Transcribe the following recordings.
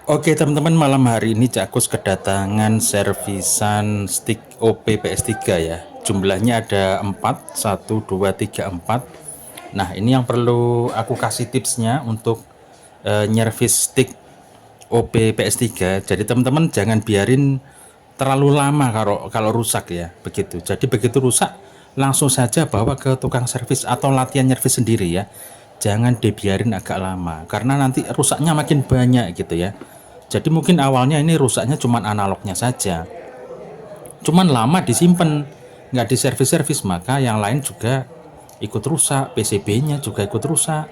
Oke teman-teman, malam hari ini Cakus kedatangan servisan stick OP PS3 ya. Jumlahnya ada 4, 1, 2, 3, 4. Nah ini yang perlu aku kasih tipsnya untuk nyervis stick OP PS3. Jadi teman-teman jangan biarin terlalu lama kalau rusak ya, begitu. Jadi begitu rusak langsung saja bawa ke tukang servis atau latihan nyervis sendiri ya. Jangan dibiarin agak lama karena nanti rusaknya makin banyak gitu ya. Jadi mungkin awalnya ini rusaknya cuman analognya saja, cuman lama disimpan, nggak diservis-servis, maka yang lain juga ikut rusak, PCB-nya juga ikut rusak,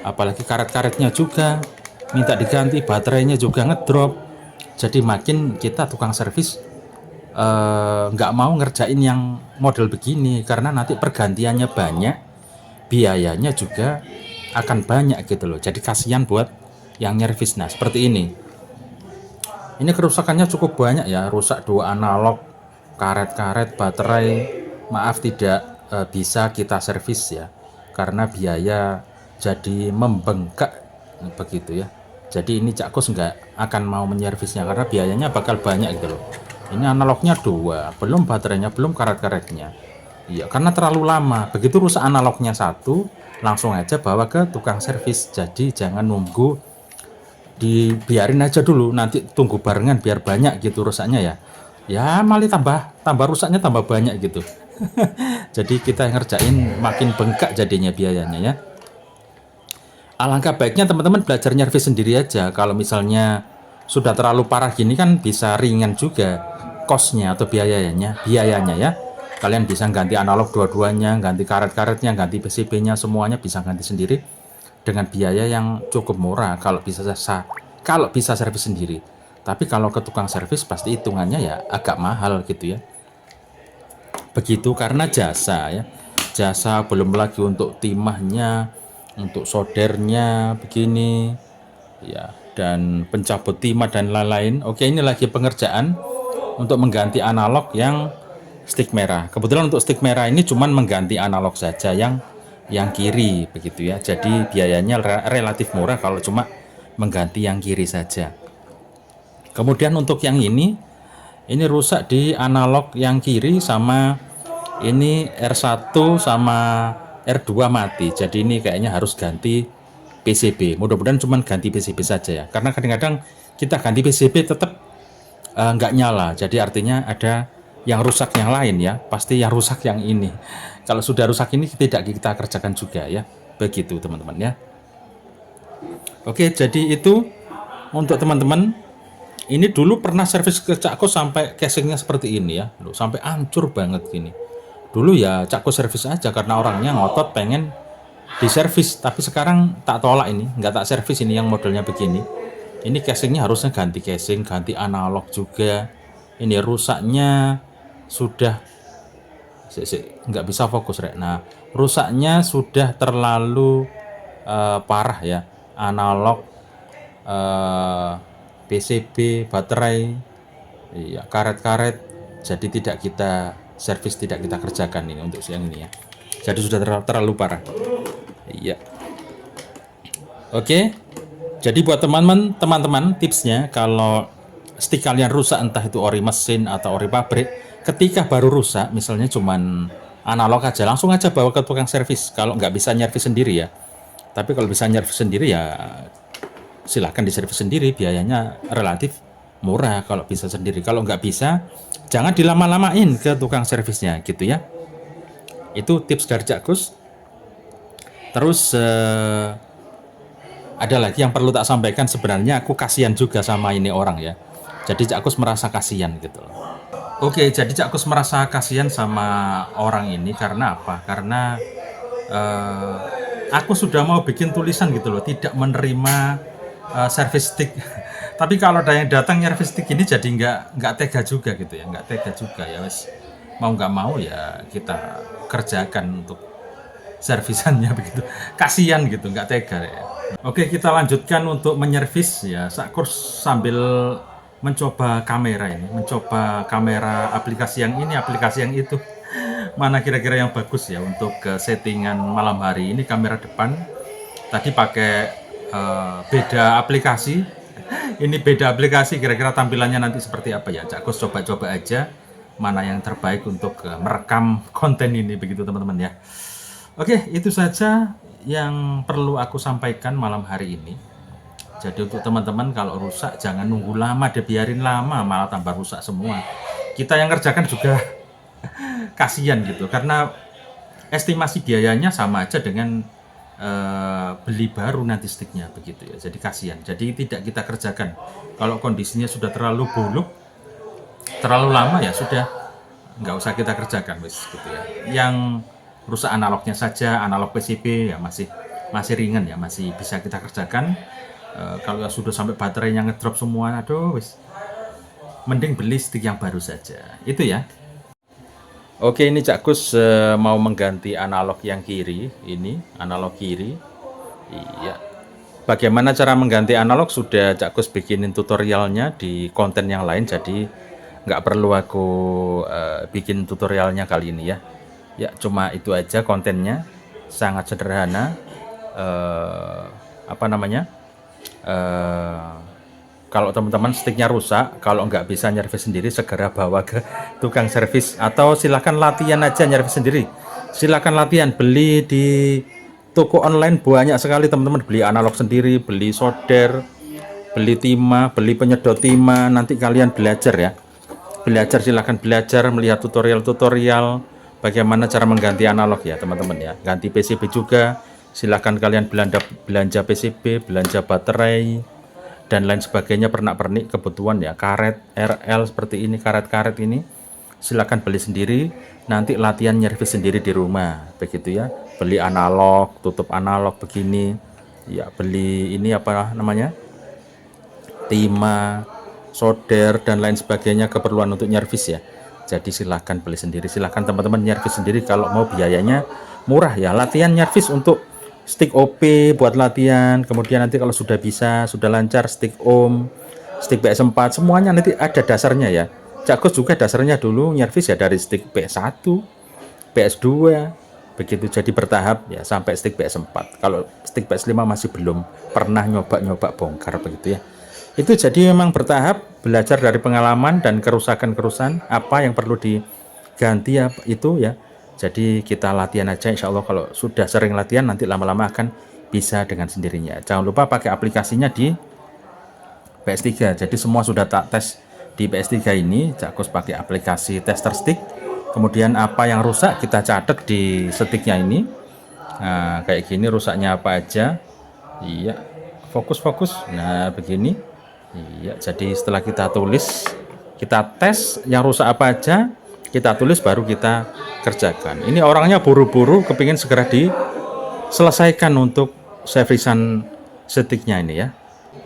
apalagi karet-karetnya juga minta diganti, baterainya juga ngedrop. Jadi makin kita tukang servis nggak mau ngerjain yang model begini karena nanti pergantiannya banyak, biayanya juga akan banyak gitu loh. Jadi kasihan buat yang nyervis. Nah seperti ini kerusakannya cukup banyak ya, rusak dua analog, karet-karet, baterai. Maaf tidak bisa kita servis ya, karena biaya jadi membengkak begitu ya. Jadi ini Cakkus nggak akan mau menyervisnya karena biayanya bakal banyak gitu loh. Ini analognya dua, belum baterainya, belum karet-karetnya. Iya, karena terlalu lama. Begitu rusak analognya satu, langsung aja bawa ke tukang servis. Jadi jangan nunggu, dibiarin aja dulu, nanti tunggu barengan biar banyak gitu rusaknya ya. Ya malah tambah rusaknya tambah banyak gitu. Jadi kita ngerjain makin bengkak jadinya biayanya ya. Alangkah baiknya teman-teman belajar nyervis sendiri aja. Kalau misalnya sudah terlalu parah gini kan bisa ringan juga kosnya atau biayanya ya. Kalian bisa ganti analog dua-duanya, ganti karet-karetnya, ganti PCB-nya, semuanya bisa ganti sendiri dengan biaya yang cukup murah kalau bisa servis sendiri. Tapi kalau ke tukang servis pasti hitungannya ya agak mahal gitu ya. Begitu karena jasa ya. Jasa belum lagi untuk timahnya, untuk soldernya begini ya, dan pencabut timah dan lain-lain. Oke, ini lagi pengerjaan untuk mengganti analog yang stick merah. Kebetulan untuk stick merah ini cuman mengganti analog saja yang kiri begitu ya. Jadi biayanya relatif murah kalau cuma mengganti yang kiri saja. Kemudian untuk yang ini rusak di analog yang kiri, sama ini R1 sama R2 mati. Jadi ini kayaknya harus ganti PCB. Mudah-mudahan cuma ganti PCB saja ya. Karena kadang-kadang kita ganti PCB tetap nggak nyala. Jadi artinya ada yang rusak yang lain ya. Pasti yang rusak yang ini. Kalau sudah rusak ini tidak kita kerjakan juga ya. Begitu teman-teman ya. Oke, jadi itu untuk teman-teman. Ini dulu pernah servis ke Cakko sampai casingnya seperti ini ya, loh, sampai hancur banget gini. Dulu ya Cakko servis aja karena orangnya ngotot pengen diservis, tapi sekarang tak tolak, ini nggak tak servis ini yang modelnya begini. Ini casingnya harusnya ganti casing, ganti analog juga. Ini rusaknya sudah nggak bisa fokus rek. Nah rusaknya sudah terlalu parah ya, analog, eh, PCB, baterai, iya, karet-karet. Jadi tidak kita servis, tidak kita kerjakan ini untuk siang ini ya. Jadi sudah terlalu parah. Iya. Oke. Jadi buat teman-teman tipsnya, kalau stick kalian rusak entah itu ori mesin atau ori pabrik, ketika baru rusak misalnya cuman analog aja, langsung aja bawa ke tukang servis. Kalau nggak bisa nyervis sendiri ya. Tapi kalau bisa nyervis sendiri ya silahkan diservis sendiri, biayanya relatif murah kalau bisa sendiri. Kalau nggak bisa, jangan dilama-lamain ke tukang servisnya gitu ya. Itu tips dari Cakkus. Terus ada lagi yang perlu tak sampaikan, sebenarnya aku kasihan juga sama ini orang ya. Jadi Cakkus merasa kasihan gitu loh. Oke, jadi Cakkus merasa kasihan sama orang ini karena apa? Karena eh, aku sudah mau bikin tulisan gitu loh, tidak menerima service stick. Tapi kalau ada yang datang service stick ini jadi nggak tega juga gitu ya, nggak tega juga ya wes, mau nggak mau ya kita kerjakan untuk servisannya begitu. Kasihan gitu, nggak tega ya. Oke, kita lanjutkan untuk menyervis ya. Sakur sambil mencoba kamera ini, mencoba kamera aplikasi yang ini, aplikasi yang itu. Mana kira-kira yang bagus ya untuk settingan malam hari ini. Kamera depan tadi pakai beda aplikasi, Ini beda aplikasi, kira-kira tampilannya nanti seperti apa ya. Cak Kus coba-coba aja mana yang terbaik untuk merekam konten ini, begitu teman-teman ya. Oke, itu saja yang perlu aku sampaikan malam hari ini. Jadi untuk teman-teman kalau rusak jangan nunggu lama, dibiarin lama malah tambah rusak semua. Kita yang kerjakan juga kasihan gitu, karena estimasi biayanya sama aja dengan beli baru nanti sticknya begitu ya. Jadi kasihan. Jadi tidak kita kerjakan. Kalau kondisinya sudah terlalu buluk, terlalu lama ya sudah nggak usah kita kerjakan wis gitu ya. Yang rusak analognya saja, analog PCB ya masih ringan ya, masih bisa kita kerjakan. Kalau sudah sampai baterainya ngedrop semua, aduh wis mending beli stick yang baru saja. Itu ya. Oke, ini Cak Kus mau mengganti analog yang kiri, ini analog kiri. Iya. Bagaimana cara mengganti analog sudah Cak Kus bikinin tutorialnya di konten yang lain, jadi nggak perlu aku bikin tutorialnya kali ini ya. Ya, cuma itu aja kontennya, sangat sederhana. Apa namanya? Kalau teman-teman sticknya rusak, kalau nggak bisa nyervis sendiri, segera bawa ke tukang servis, atau silakan latihan aja nyervis sendiri. Silakan latihan, beli di toko online banyak sekali teman-teman, beli analog sendiri, beli solder, beli timah, beli penyedot timah. Nanti kalian belajar ya, belajar, silakan belajar melihat tutorial-tutorial bagaimana cara mengganti analog ya teman-teman ya. Ganti PCB juga, silakan kalian belanja PCB, belanja baterai dan lain sebagainya, pernak-pernik kebutuhan ya, karet RL seperti ini, karet-karet ini silakan beli sendiri, nanti latihan nyervis sendiri di rumah begitu ya. Beli analog, tutup analog begini ya, beli ini apa namanya, timah, solder dan lain sebagainya, keperluan untuk nyervis ya. Jadi silahkan beli sendiri, silahkan teman-teman nyervis sendiri kalau mau, biayanya murah ya. Latihan nyervis untuk stick OP buat latihan, kemudian nanti kalau sudah bisa, sudah lancar, stick OM, stick PS4, semuanya nanti ada dasarnya ya. Cak Kus juga dasarnya dulu nyervis ya dari stick PS1, PS2, begitu, jadi bertahap ya sampai stick PS4. Kalau stick PS5 masih belum pernah nyoba-nyoba bongkar begitu ya. Itu jadi memang bertahap, belajar dari pengalaman dan kerusakan-kerusakan apa yang perlu diganti ya, itu ya. Jadi kita latihan aja, insya Allah kalau sudah sering latihan nanti lama-lama akan bisa dengan sendirinya. Jangan lupa pakai aplikasinya di PS3. Jadi semua sudah tak tes di PS3 ini. Cak Kus pakai aplikasi tester stick. Kemudian apa yang rusak kita catat di sticknya ini. Nah, kayak gini rusaknya apa aja. Iya, fokus. Nah, begini. Iya, jadi setelah kita tulis, kita tes yang rusak apa aja, kita tulis, baru kita kerjakan. Ini orangnya buru-buru, kepingin segera diselesaikan untuk servisan sticknya ini ya.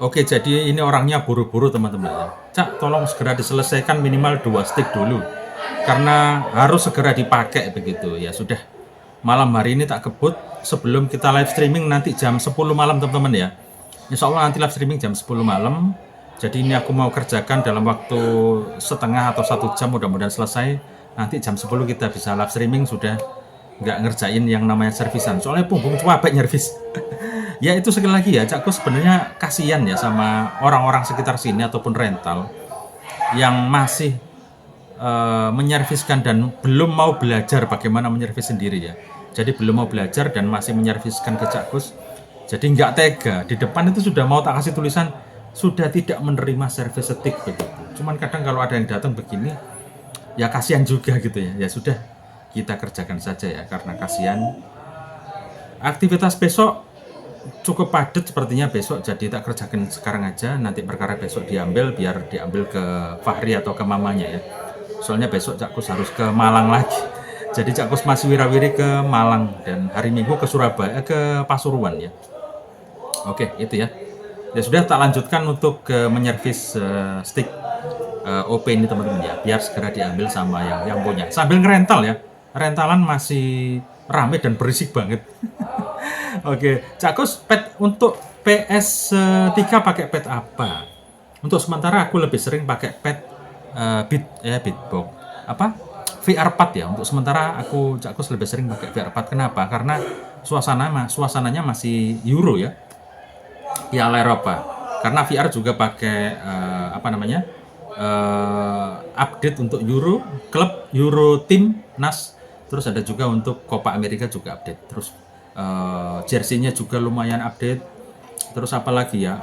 Oke, jadi ini orangnya buru-buru teman-teman ya. Cak, tolong segera diselesaikan minimal 2 stick dulu, karena harus segera dipakai begitu ya. Sudah malam hari ini tak kebut sebelum kita live streaming nanti jam 10 malam teman-teman ya. Insya Allah nanti live streaming jam 10 malam. Jadi ini aku mau kerjakan dalam waktu setengah atau 1 jam, mudah-mudahan selesai. Nanti jam 10 kita bisa live streaming, sudah nggak ngerjain yang namanya servisan. Soalnya punggung capek nyervis. Ya itu sekali lagi ya, Cak Kus sebenarnya kasihan ya sama orang-orang sekitar sini ataupun rental yang masih menyerviskan dan belum mau belajar bagaimana menyervis sendiri ya. Jadi belum mau belajar dan masih menyerviskan ke Cak Kus. Jadi nggak tega, di depan itu sudah mau tak kasih tulisan sudah tidak menerima servis stick begitu. Cuman kadang kalau ada yang datang begini ya kasihan juga gitu ya. Ya sudah, kita kerjakan saja ya, karena kasihan. Aktivitas besok cukup padat sepertinya besok, jadi tak kerjakan sekarang aja, nanti perkara besok diambil, biar diambil ke Fahri atau ke mamanya ya. Soalnya besok Cak Kus harus ke Malang lagi. Jadi Cak Kus masih wirawiri ke Malang, dan hari Minggu ke Surabaya, ke Pasuruan ya. Oke, itu ya. Ya sudah, tak lanjutkan untuk menyervis stick OP ini teman-teman ya, biar segera diambil sama yang punya. Sambil ngerental ya, rentalan masih rame dan berisik banget. Oke, Cak Kus pet untuk PS3 pakai pet apa? Untuk sementara aku lebih sering pakai pet Beatbox apa? VR4 ya. Untuk sementara aku Cak Kus lebih sering pakai VR4. Kenapa? Karena suasananya masih Euro ya, Piala Eropa. karena VR juga pakai apa namanya, update untuk Euro klub, Euro tim Nas, terus ada juga untuk Copa America juga update, terus jersey-nya juga lumayan update, terus apalagi ya,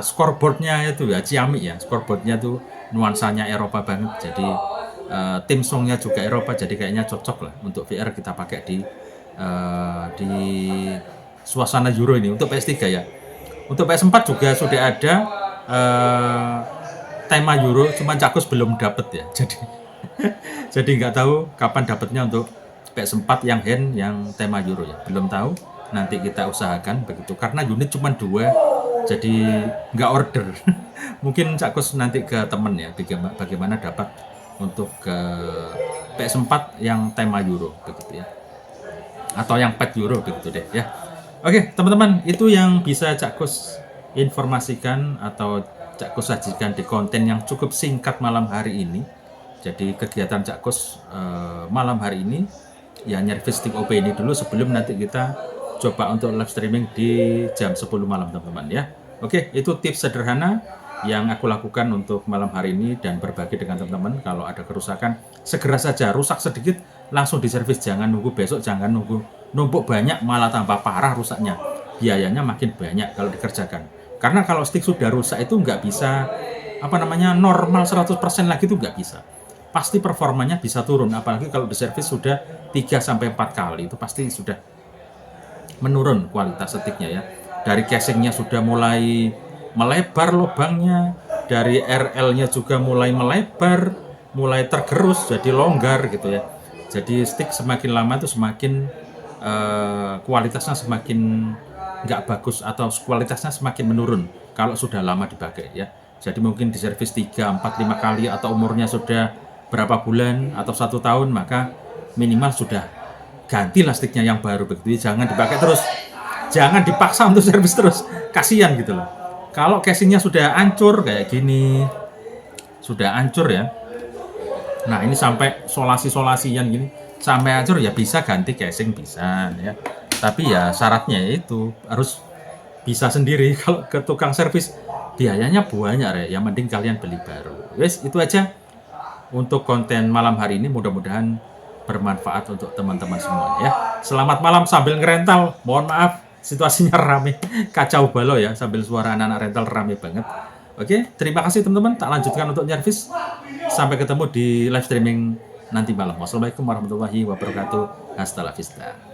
scoreboardnya itu ya ciamik ya, scoreboardnya tuh nuansanya Eropa banget, jadi tim songnya juga Eropa, jadi kayaknya cocok lah untuk VR kita pakai di suasana Euro ini untuk PS3 ya. Untuk PS4 juga sudah ada tema Euro, cuman Cakus belum dapet ya. Jadi nggak tahu kapan dapetnya untuk PS4 yang hand yang tema Euro ya. Belum tahu. Nanti kita usahakan begitu. Karena unit cuma 2, jadi nggak order. Mungkin Cakus nanti ke temen ya, bagaimana dapat untuk ke PS4 yang tema Euro begitu ya. Atau yang pet Euro begitu deh ya. Oke, teman-teman, itu yang bisa Cakus informasikan atau Cakus sajikan di konten yang cukup singkat malam hari ini. Jadi kegiatan Cakus malam hari ini ya nyervis stick OP ini dulu sebelum nanti kita coba untuk live streaming di jam 10 malam, teman-teman ya. Oke, itu tips sederhana yang aku lakukan untuk malam hari ini dan berbagi dengan teman-teman. Kalau ada kerusakan, segera saja, rusak sedikit langsung diservis, jangan nunggu besok, jangan nunggu numpuk banyak malah tambah parah rusaknya, biayanya makin banyak kalau dikerjakan. Karena kalau stick sudah rusak itu nggak bisa apa namanya normal 100% lagi, itu nggak bisa, pasti performanya bisa turun, apalagi kalau diservis sudah 3-4 kali, itu pasti sudah menurun kualitas sticknya ya. Dari casingnya sudah mulai melebar lubangnya, dari RL-nya juga mulai melebar, mulai tergerus jadi longgar gitu ya. Jadi stick semakin lama itu semakin kualitasnya semakin nggak bagus atau kualitasnya semakin menurun kalau sudah lama dipakai ya. Jadi mungkin diservis 3, 4, 5 kali atau umurnya sudah berapa bulan atau 1 tahun, maka minimal sudah ganti sticknya yang baru begitu. Jangan dipakai terus, jangan dipaksa untuk servis terus, kasihan gitu loh. Kalau casingnya sudah hancur kayak gini, sudah hancur ya, nah ini sampai solasi-solasian gini sampai hancur ya, bisa ganti casing bisa ya, tapi ya syaratnya itu harus bisa sendiri. Kalau ke tukang servis biayanya banyak ya, mending kalian beli baru. Wes, itu aja untuk konten malam hari ini, mudah-mudahan bermanfaat untuk teman-teman semua ya. Selamat malam sambil ngerental, mohon maaf situasinya rame, kacau balau ya, sambil suara anak-anak rental rame banget. Oke, terima kasih teman-teman, tak lanjutkan untuk nyervis. Sampai ketemu di live streaming nanti malam. Wassalamualaikum warahmatullahi wabarakatuh. Hasta la vista.